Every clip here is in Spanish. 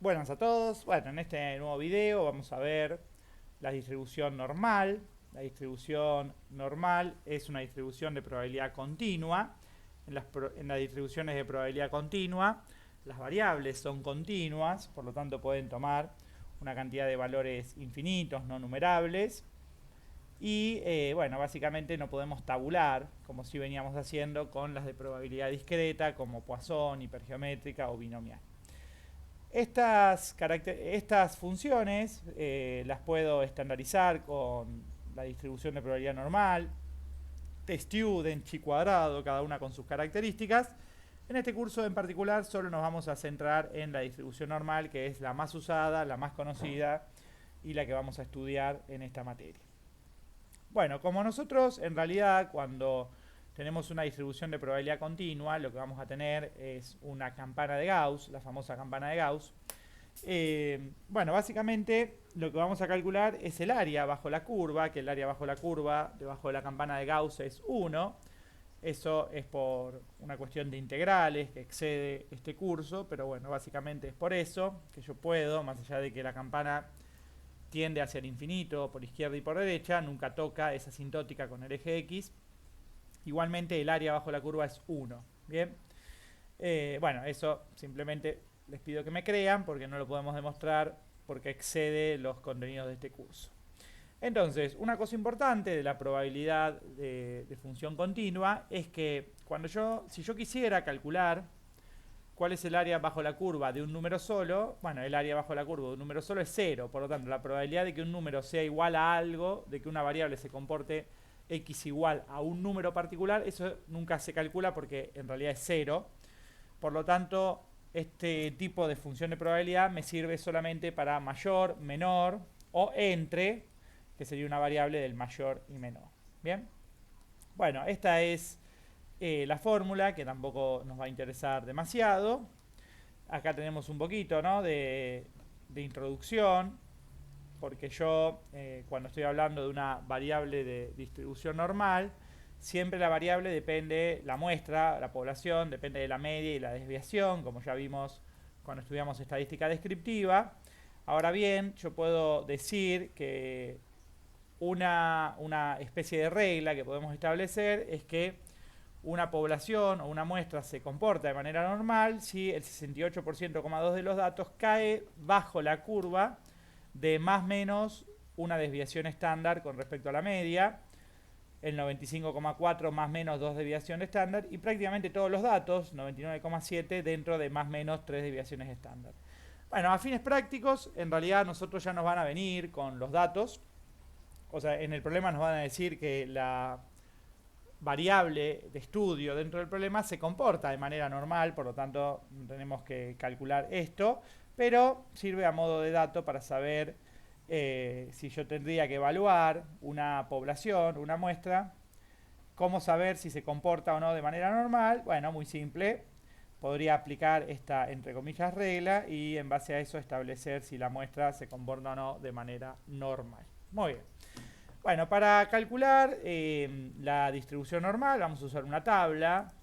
Buenas a todos. Bueno, en este nuevo video vamos a ver la distribución normal. La distribución normal es una distribución de probabilidad continua. En las distribuciones de probabilidad continua, las variables son continuas, por lo tanto pueden tomar una cantidad de valores infinitos, no numerables. Y bueno, básicamente no podemos tabular, como si veníamos haciendo con las de probabilidad discreta, como Poisson, hipergeométrica o binomial. Estas funciones las puedo estandarizar con la distribución de probabilidad normal, t-student, chi cuadrado, cada una con sus características. En este curso en particular solo nos vamos a centrar en la distribución normal, que es la más usada, la más conocida y la que vamos a estudiar en esta materia. Bueno, como nosotros en realidad cuando tenemos una distribución de probabilidad continua, lo que vamos a tener es una campana de Gauss, la famosa campana de Gauss. Bueno, básicamente lo que vamos a calcular es el área bajo la curva, que el área bajo la curva debajo de la campana de Gauss es 1. Eso es por una cuestión de integrales que excede este curso, pero bueno, básicamente es por eso que yo puedo, más allá de que la campana tiende hacia el infinito por izquierda y por derecha, nunca toca, es asintótica con el eje X. Igualmente el área bajo la curva es 1. Bien, bueno, eso simplemente les pido que me crean porque no lo podemos demostrar porque excede los contenidos de este curso. Entonces, una cosa importante de la probabilidad de función continua es que si yo quisiera calcular cuál es el área bajo la curva de un número solo, bueno, el área bajo la curva de un número solo es 0, por lo tanto la probabilidad de que un número sea igual a algo, de que una variable se comporte x igual a un número particular, eso nunca se calcula porque en realidad es 0. Por lo tanto, este tipo de función de probabilidad me sirve solamente para mayor, menor o entre, que sería una variable del mayor y menor. Bien, bueno, esta es la fórmula, que tampoco nos va a interesar demasiado. Acá tenemos un poquito, ¿no?, de introducción, porque yo cuando estoy hablando de una variable de distribución normal, siempre la variable depende, la muestra, la población, depende de la media y la desviación, como ya vimos cuando estudiamos estadística descriptiva. Ahora bien, yo puedo decir que una especie de regla que podemos establecer es que una población o una muestra se comporta de manera normal si el 68,2% de los datos cae bajo la curva de más o menos una desviación estándar con respecto a la media, el 95,4 más o menos 2 desviaciones estándar y prácticamente todos los datos, 99,7 dentro de más o menos 3 desviaciones estándar. Bueno, a fines prácticos, en realidad nosotros ya nos van a venir con los datos, o sea, en el problema nos van a decir que la variable de estudio dentro del problema se comporta de manera normal, por lo tanto tenemos que calcular esto, pero sirve a modo de dato para saber si yo tendría que evaluar una población, una muestra, cómo saber si se comporta o no de manera normal. Bueno, muy simple, podría aplicar esta entre comillas regla y en base a eso establecer si la muestra se comporta o no de manera normal. Muy bien. Bueno, para calcular la distribución normal vamos a usar una tabla.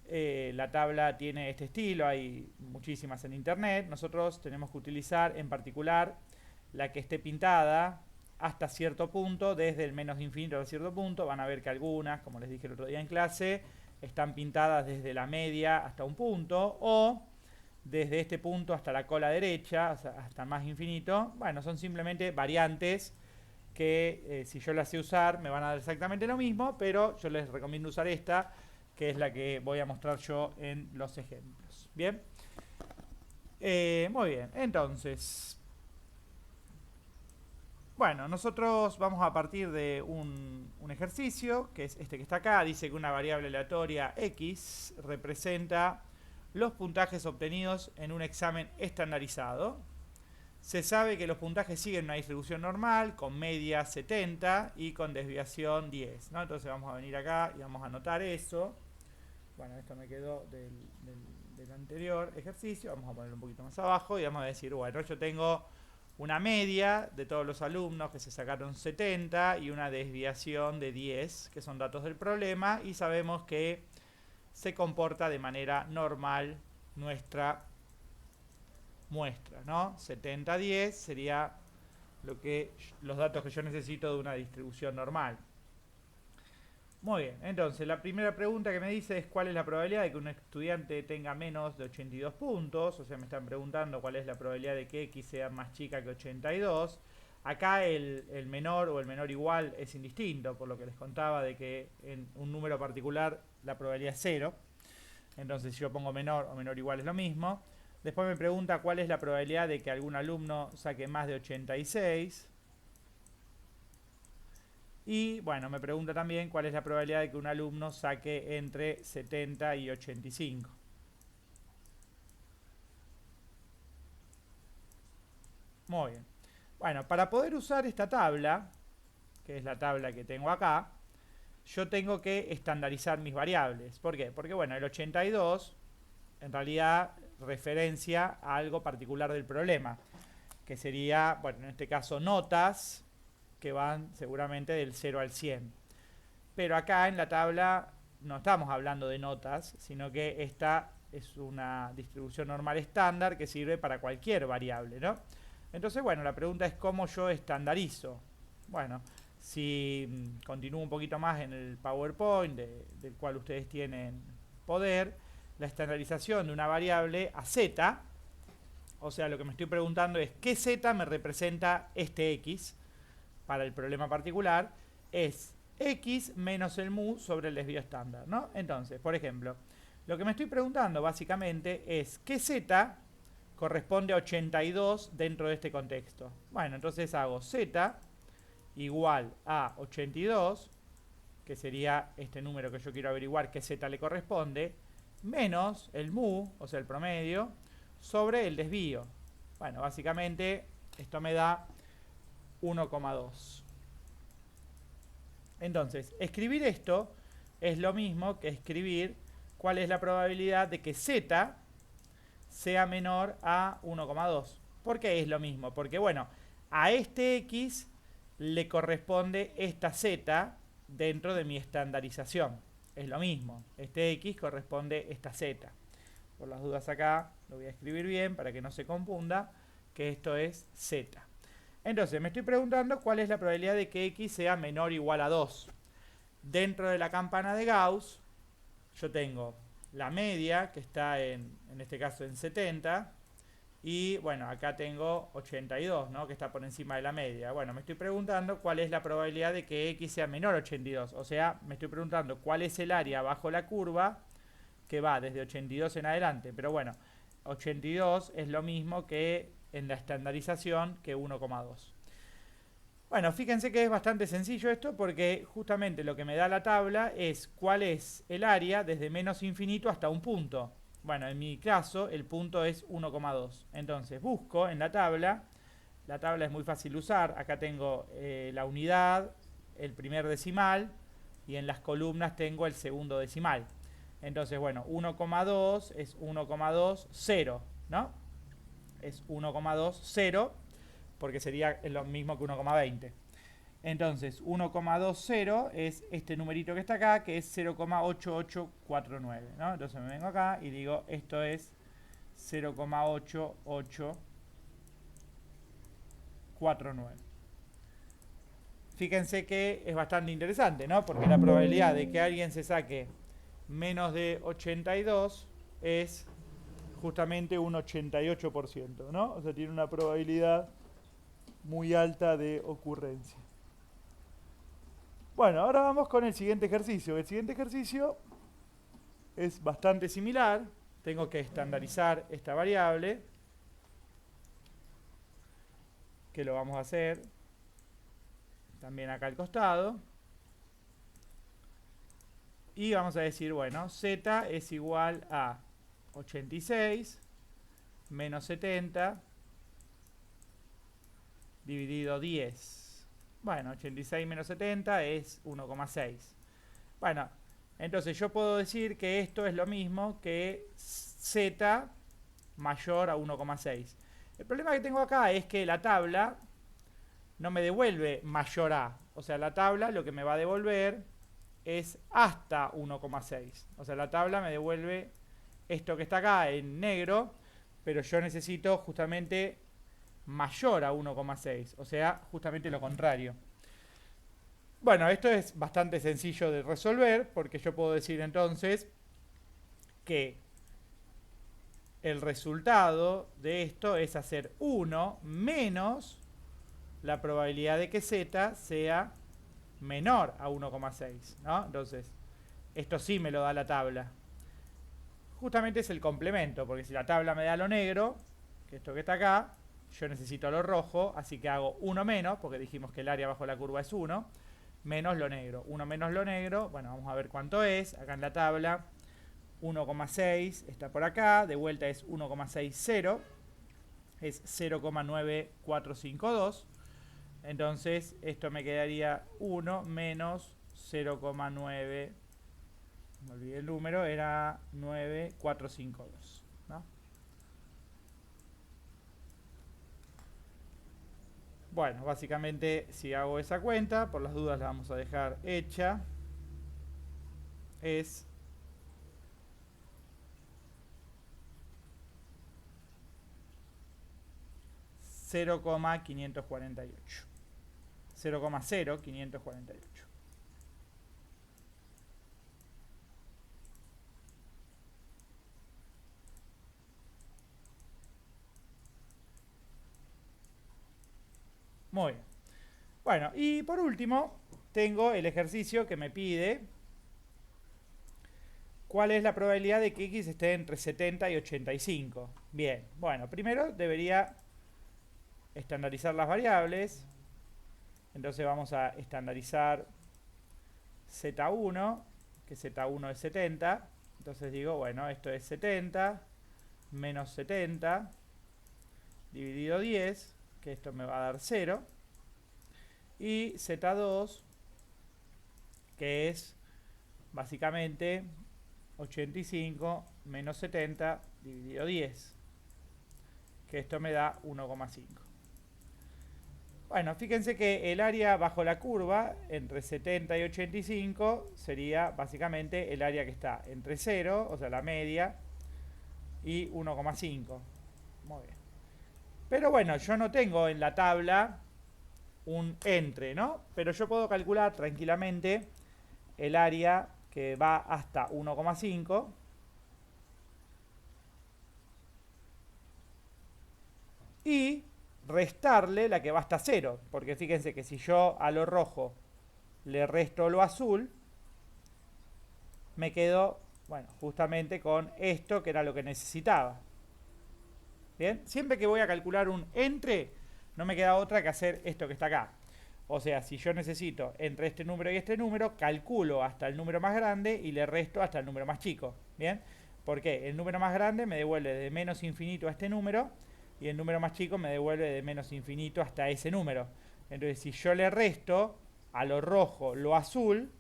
La tabla tiene este estilo, hay muchísimas en internet. Nosotros tenemos que utilizar en particular la que esté pintada hasta cierto punto, desde el menos infinito a cierto punto. Van a ver que algunas, como les dije el otro día en clase, están pintadas desde la media hasta un punto o desde este punto hasta la cola derecha, o sea, hasta más infinito. Bueno, son simplemente variantes que si yo las sé usar me van a dar exactamente lo mismo, pero yo les recomiendo usar esta, que es la que voy a mostrar yo en los ejemplos. Bien, muy bien, entonces, bueno, nosotros vamos a partir de un ejercicio, que es este que está acá. Dice que una variable aleatoria x representa los puntajes obtenidos en un examen estandarizado. Se sabe que los puntajes siguen una distribución normal, con media 70 y con desviación 10, ¿no? Entonces vamos a venir acá y vamos a anotar eso. Bueno, esto me quedó del anterior ejercicio. Vamos a ponerlo un poquito más abajo y vamos a decir, bueno, yo tengo una media de todos los alumnos que se sacaron 70 y una desviación de 10, que son datos del problema, y sabemos que se comporta de manera normal nuestra muestra, ¿no? 70, 10 sería los datos que yo necesito de una distribución normal. Muy bien, entonces la primera pregunta que me dice es cuál es la probabilidad de que un estudiante tenga menos de 82 puntos. O sea, me están preguntando cuál es la probabilidad de que X sea más chica que 82. Acá el menor o el menor igual es indistinto, por lo que les contaba de que en un número particular la probabilidad es 0. Entonces si yo pongo menor o menor igual es lo mismo. Después me pregunta cuál es la probabilidad de que algún alumno saque más de 86. Y bueno, me pregunta también cuál es la probabilidad de que un alumno saque entre 70 y 85. Muy bien. Bueno, para poder usar esta tabla, que es la tabla que tengo acá, yo tengo que estandarizar mis variables. ¿Por qué? Porque bueno, el 82 en realidad referencia a algo particular del problema, que sería, bueno, en este caso notas, que van seguramente del 0 al 100. Pero acá en la tabla no estamos hablando de notas, sino que esta es una distribución normal estándar que sirve para cualquier variable, ¿no? Entonces, bueno, la pregunta es cómo yo estandarizo. Bueno, si continúo un poquito más en el PowerPoint, del cual ustedes tienen poder, la estandarización de una variable a z, o sea, lo que me estoy preguntando es qué z me representa este x para el problema particular, es x menos el mu sobre el desvío estándar, ¿no? Entonces, por ejemplo, lo que me estoy preguntando básicamente es qué z corresponde a 82 dentro de este contexto. Bueno, entonces hago z igual a 82, que sería este número que yo quiero averiguar qué z le corresponde, menos el mu, o sea el promedio, sobre el desvío. Bueno, básicamente esto me da 1,2. Entonces, escribir esto es lo mismo que escribir cuál es la probabilidad de que z sea menor a 1,2. ¿Por qué es lo mismo? Porque, bueno, a este x le corresponde esta z dentro de mi estandarización. Es lo mismo. Este x corresponde esta z. Por las dudas acá lo voy a escribir bien para que no se confunda que esto es z. Entonces, me estoy preguntando cuál es la probabilidad de que x sea menor o igual a 2. Dentro de la campana de Gauss, yo tengo la media, que está en este caso en 70, y bueno, acá tengo 82, ¿no? Que está por encima de la media. Bueno, me estoy preguntando cuál es la probabilidad de que x sea menor a 82. O sea, me estoy preguntando cuál es el área bajo la curva que va desde 82 en adelante. Pero bueno, 82 es lo mismo que en la estandarización que 1,2. Bueno, fíjense que es bastante sencillo esto porque justamente lo que me da la tabla es cuál es el área desde menos infinito hasta un punto. Bueno, en mi caso el punto es 1,2. Entonces busco en la tabla es muy fácil de usar. Acá tengo la unidad, el primer decimal y en las columnas tengo el segundo decimal. Entonces, bueno, 1,2 es 1,20, ¿no? Es 1,20 porque sería lo mismo que 1,20. Entonces, 1,20 es este numerito que está acá, que es 0,8849, ¿no? Entonces me vengo acá y digo, esto es 0,8849. Fíjense que es bastante interesante, ¿no? Porque la probabilidad de que alguien se saque menos de 82 es justamente un 88%, ¿no? O sea, tiene una probabilidad muy alta de ocurrencia. Bueno, ahora vamos con el siguiente ejercicio. El siguiente ejercicio es bastante similar. Tengo que estandarizar esta variable, que lo vamos a hacer también acá al costado. Y vamos a decir, bueno, z es igual a 86 menos 70 dividido 10. Bueno, 86 menos 70 es 1,6. Bueno, entonces yo puedo decir que esto es lo mismo que z mayor a 1,6. El problema que tengo acá es que la tabla no me devuelve mayor a. O sea, la tabla lo que me va a devolver es hasta 1,6. O sea, la tabla me devuelve esto que está acá en negro, pero yo necesito justamente mayor a 1,6, o sea, justamente lo contrario. Bueno, esto es bastante sencillo de resolver, porque yo puedo decir entonces que el resultado de esto es hacer 1 menos la probabilidad de que z sea menor a 1,6, ¿no? Entonces, esto sí me lo da la tabla. Justamente es el complemento, porque si la tabla me da lo negro, que esto que está acá, yo necesito lo rojo, así que hago 1 menos, porque dijimos que el área bajo la curva es 1, menos lo negro. 1 menos lo negro, bueno, vamos a ver cuánto es, acá en la tabla, 1,6 está por acá, de vuelta es 1,60, es 0,9452, entonces esto me quedaría 1 menos 0,9, me olvidé el número, era 9452, ¿no? Bueno, básicamente si hago esa cuenta, por las dudas la vamos a dejar hecha, es 0,548. 0,0548. Muy bien. Bueno, y por último, tengo el ejercicio que me pide cuál es la probabilidad de que x esté entre 70 y 85. Bien, bueno, primero debería estandarizar las variables. Entonces vamos a estandarizar z1, que z1 es 70. Entonces digo, bueno, esto es 70 menos 70 dividido 10, que esto me va a dar 0. Y z2, que es básicamente 85 menos 70 dividido 10, que esto me da 1,5. Bueno, fíjense que el área bajo la curva entre 70 y 85 sería básicamente el área que está entre 0, o sea la media, y 1,5. Muy bien. Pero bueno, yo no tengo en la tabla un entre, ¿no? Pero yo puedo calcular tranquilamente el área que va hasta 1,5 y restarle la que va hasta 0, porque fíjense que si yo a lo rojo le resto lo azul, me quedo, bueno, justamente con esto que era lo que necesitaba. Bien, siempre que voy a calcular un entre, no me queda otra que hacer esto que está acá. O sea, si yo necesito entre este número y este número, calculo hasta el número más grande y le resto hasta el número más chico. Bien, porque el número más grande me devuelve de menos infinito a este número y el número más chico me devuelve de menos infinito hasta ese número. Entonces, si yo le resto a lo rojo lo azul,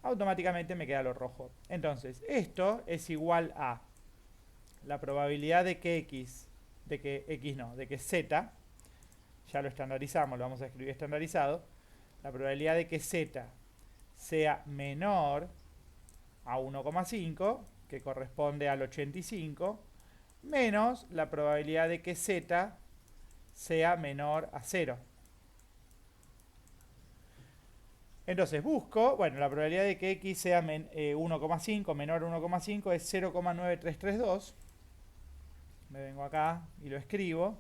automáticamente me queda lo rojo. Entonces, esto es igual a la probabilidad de que de que z, ya lo estandarizamos, lo vamos a escribir estandarizado, la probabilidad de que z sea menor a 1,5, que corresponde al 85, menos la probabilidad de que z sea menor a 0. Entonces busco, bueno, la probabilidad de que x sea 1,5 menor a 1,5 es 0,9332. Me vengo acá y lo escribo.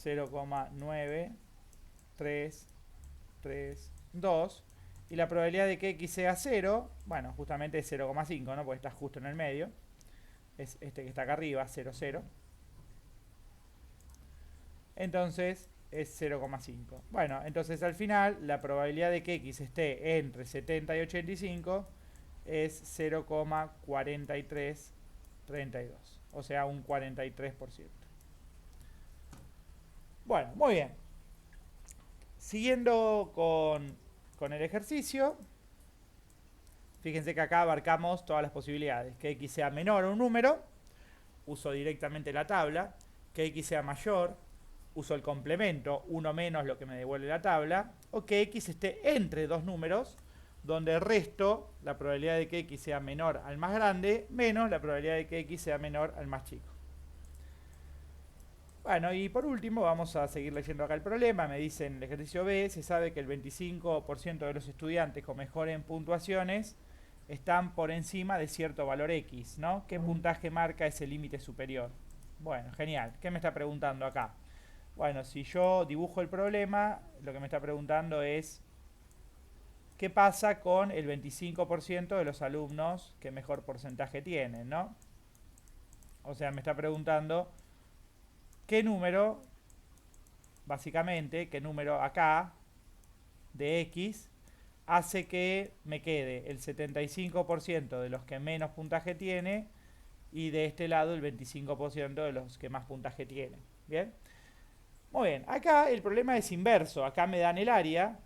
0,9332. Y la probabilidad de que x sea 0, bueno, justamente es 0,5, ¿no? Porque está justo en el medio. Es este que está acá arriba, 0, 0. Entonces es 0,5. Bueno, entonces al final la probabilidad de que x esté entre 70 y 85 es 0,4332. O sea, un 43%. Bueno, muy bien. Siguiendo con el ejercicio, fíjense que acá abarcamos todas las posibilidades. Que x sea menor a un número, uso directamente la tabla. Que x sea mayor, uso el complemento, 1 menos lo que me devuelve la tabla. O que x esté entre dos números, donde resto la probabilidad de que x sea menor al más grande, menos la probabilidad de que x sea menor al más chico. Bueno, y por último vamos a seguir leyendo acá el problema. Me dice en el ejercicio B, se sabe que el 25% de los estudiantes con mejores puntuaciones están por encima de cierto valor X, ¿no? ¿Qué puntaje marca ese límite superior? Bueno, genial. ¿Qué me está preguntando acá? Bueno, si yo dibujo el problema, lo que me está preguntando es ¿qué pasa con el 25% de los alumnos que mejor porcentaje tienen, ¿no? O sea, me está preguntando qué número, básicamente, qué número acá de X hace que me quede el 75% de los que menos puntaje tiene y de este lado el 25% de los que más puntaje tienen. ¿Bien? Muy bien, acá el problema es inverso. Acá me dan el área,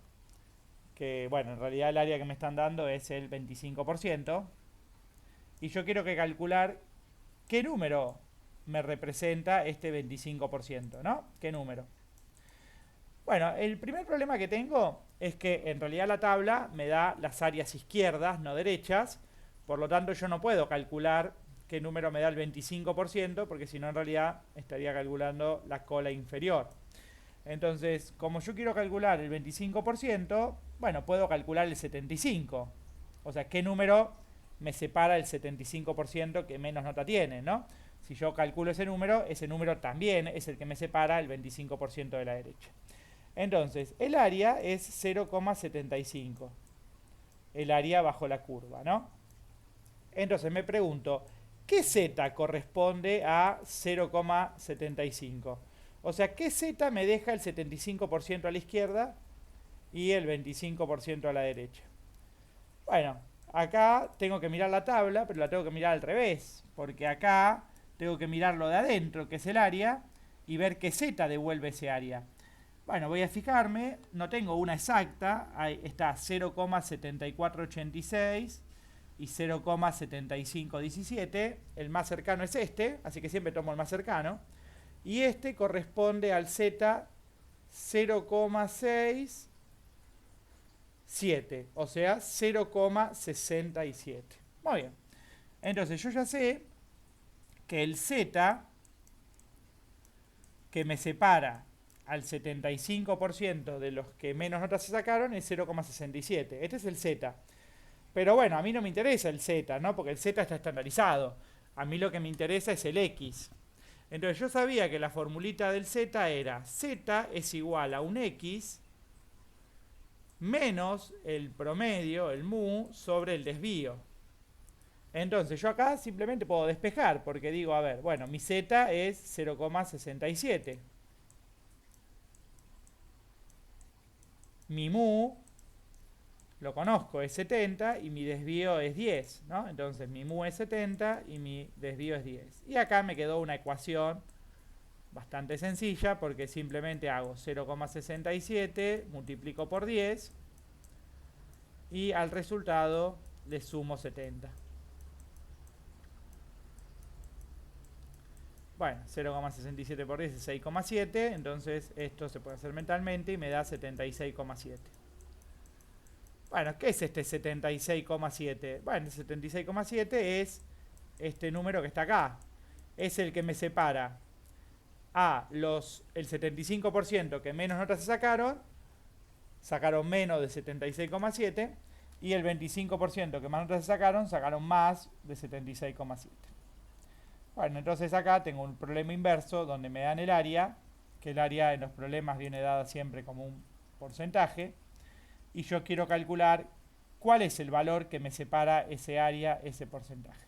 que bueno, en realidad el área que me están dando es el 25%. Y yo quiero que calcular qué número me representa este 25%, ¿no? ¿Qué número? Bueno, el primer problema que tengo es que en realidad la tabla me da las áreas izquierdas, no derechas. Por lo tanto, yo no puedo calcular qué número me da el 25%, porque si no, en realidad estaría calculando la cola inferior. Entonces, como yo quiero calcular el 25%, bueno, puedo calcular el 75%. O sea, ¿qué número me separa el 75% que menos nota tiene, ¿no? Si yo calculo ese número también es el que me separa el 25% de la derecha. Entonces, el área es 0,75. El área bajo la curva, ¿no? Entonces me pregunto, ¿qué z corresponde a 0,75? O sea, ¿qué z me deja el 75% a la izquierda y el 25% a la derecha? Bueno, acá tengo que mirar la tabla, pero la tengo que mirar al revés, porque acá tengo que mirar lo de adentro, que es el área, y ver qué z devuelve ese área. Bueno, voy a fijarme, no tengo una exacta, ahí está 0,7486 y 0,7517, el más cercano es este, así que siempre tomo el más cercano, y este corresponde al z 0,67, o sea 0,67. Muy bien, entonces yo ya sé que el z que me separa al 75% de los que menos notas se sacaron es 0,67. Este es el z. Pero bueno, a mí no me interesa el z, ¿no? Porque el z está estandarizado. A mí lo que me interesa es el x. Entonces yo sabía que la formulita del z era z es igual a un x menos el promedio, el mu, sobre el desvío. Entonces yo acá simplemente puedo despejar, porque digo, a ver, bueno, mi z es 0,67. Mi mu, lo conozco, es 70 y mi desvío es 10, ¿no? Entonces mi mu es 70 y mi desvío es 10. Y acá me quedó una ecuación bastante sencilla porque simplemente hago 0,67, multiplico por 10 y al resultado le sumo 70. Bueno, 0,67 por 10 es 6,7, entonces esto se puede hacer mentalmente y me da 76,7. Bueno, ¿qué es este 76,7? Bueno, el 76,7 es este número que está acá. Es el que me separa a el 75% que menos notas se sacaron menos de 76,7, y el 25% que más notas se sacaron más de 76,7. Bueno, entonces acá tengo un problema inverso donde me dan el área, que el área en los problemas viene dada siempre como un porcentaje, y yo quiero calcular cuál es el valor que me separa ese área, ese porcentaje.